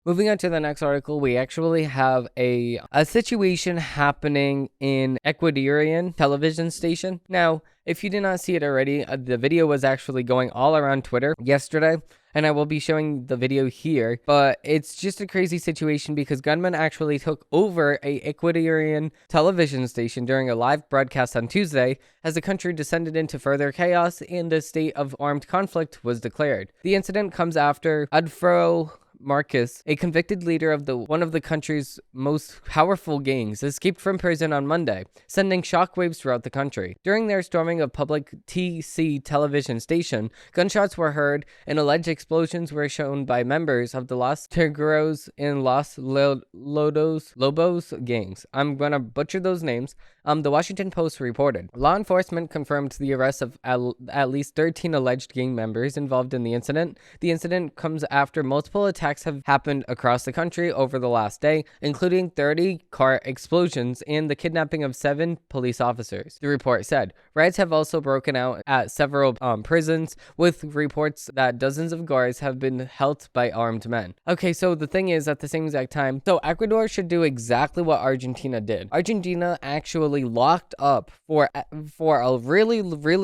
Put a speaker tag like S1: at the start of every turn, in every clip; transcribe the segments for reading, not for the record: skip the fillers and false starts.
S1: Moving on to the next article, we actually have a situation happening in Ecuaorian television station. Now, if you did not see it already, the video was actually going all around Twitter yesterday, and I will be showing the video here. But it's just a crazy situation because gunmen actually took over a Ecuadorian television station during a live broadcast on Tuesday as the country descended into further chaos and a state of armed conflict was declared. The incident comes after Adfro Marcus, a convicted leader of one of the country's most powerful gangs, escaped from prison on Monday, sending shockwaves throughout the country. During their storming of public TC television station, gunshots were heard and alleged explosions were shown by members of the Los Tigros and Los Lobos gangs. I'm gonna butcher those names. The Washington Post reported. Law enforcement confirmed the arrest of at least 13 alleged gang members involved in the incident. The incident comes after multiple attacks have happened across the country over the last day, including 30 car explosions and the kidnapping of 7 police officers, the report said. Riots have also broken out at several prisons, with reports that dozens of guards have been held by armed men. Okay, so the thing is, at the same exact time, so Ecuador should do exactly what Argentina did. Argentina actually locked up for a really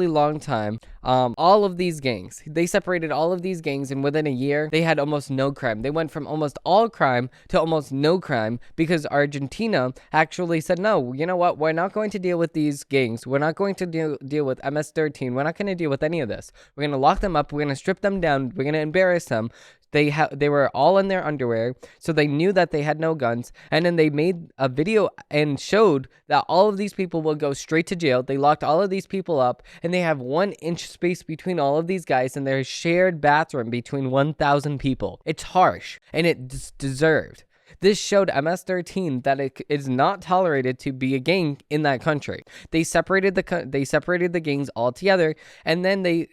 S1: long time all of these gangs. They separated all of these gangs, and within a year, they had almost no crime. They went from almost all crime to almost no crime because Argentina actually said, no, you know what? We're not going to deal with these gangs. We're not going to deal with MS-13. We're not going to deal with any of this. We're going to lock them up. We're going to strip them down. We're going to embarrass them. They were all in their underwear, so they knew that they had no guns, and then they made a video and showed that all of these people will go straight to jail. They locked all of these people up, and they have 1 inch space between all of these guys, and there's shared bathroom between 1,000 people. It's harsh, and it deserved. This showed MS-13 that it is not tolerated to be a gang in that country. They separated the gangs altogether, and then they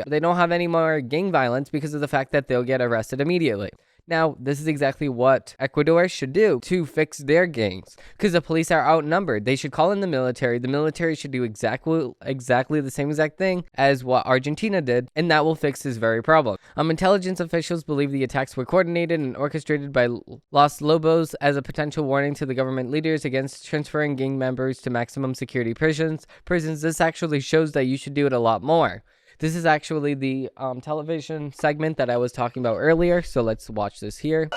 S1: don't have any more gang violence because of the fact that they'll get arrested immediately. Now, this is exactly what Ecuador should do to fix their gangs, because the police are outnumbered. They should call in the military. The military should do exactly the same exact thing as what Argentina did, and that will fix this very problem. Intelligence officials believe the attacks were coordinated and orchestrated by Los Lobos as a potential warning to the government leaders against transferring gang members to maximum security prisons. This actually shows that you should do it a lot more. This is actually the television segment that I was talking about earlier, so let's watch this here.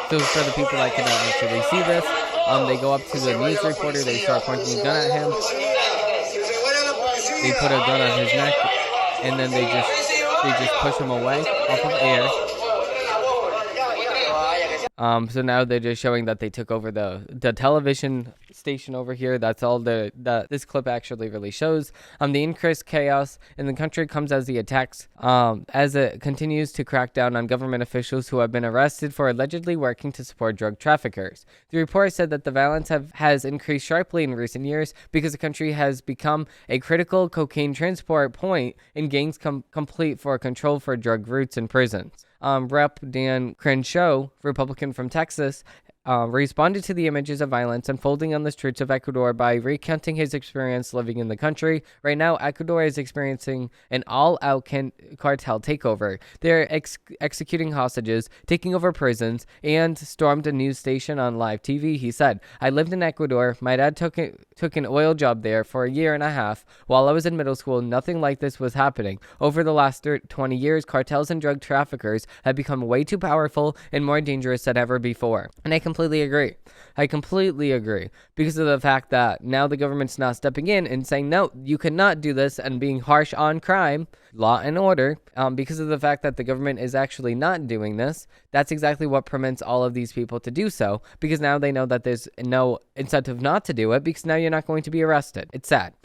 S1: So for the people that cannot actually see this, they go up to the news reporter, they start pointing a gun at him, they put a gun on his neck, and then they just push him away off of air. So now they're just showing that they took over the television station over here. That's all this clip actually really shows. The increased chaos in the country comes as the attacks, as it continues to crack down on government officials who have been arrested for allegedly working to support drug traffickers. The report said that the violence has increased sharply in recent years because the country has become a critical cocaine transport point, and gangs complete for control for drug routes and prisons. Rep. Dan Crenshaw, Republican from Texas, responded to the images of violence unfolding on the streets of Ecuador by recounting his experience living in the country. Right now, Ecuador is experiencing an all-out cartel takeover. They're executing hostages, taking over prisons, and stormed a news station on live TV. He said, "I lived in Ecuador. My dad took an oil job there for a year and a half. While I was in middle school, nothing like this was happening. Over the last 20 years, cartels and drug traffickers have become way too powerful and more dangerous than ever before." And I completely agree. Because of the fact that now the government's not stepping in and saying, no, you cannot do this, and being harsh on crime, law and order, because of the fact that the government is actually not doing this. That's exactly what prevents all of these people to do so, because now they know that there's no incentive not to do it, because now you're not going to be arrested. It's sad.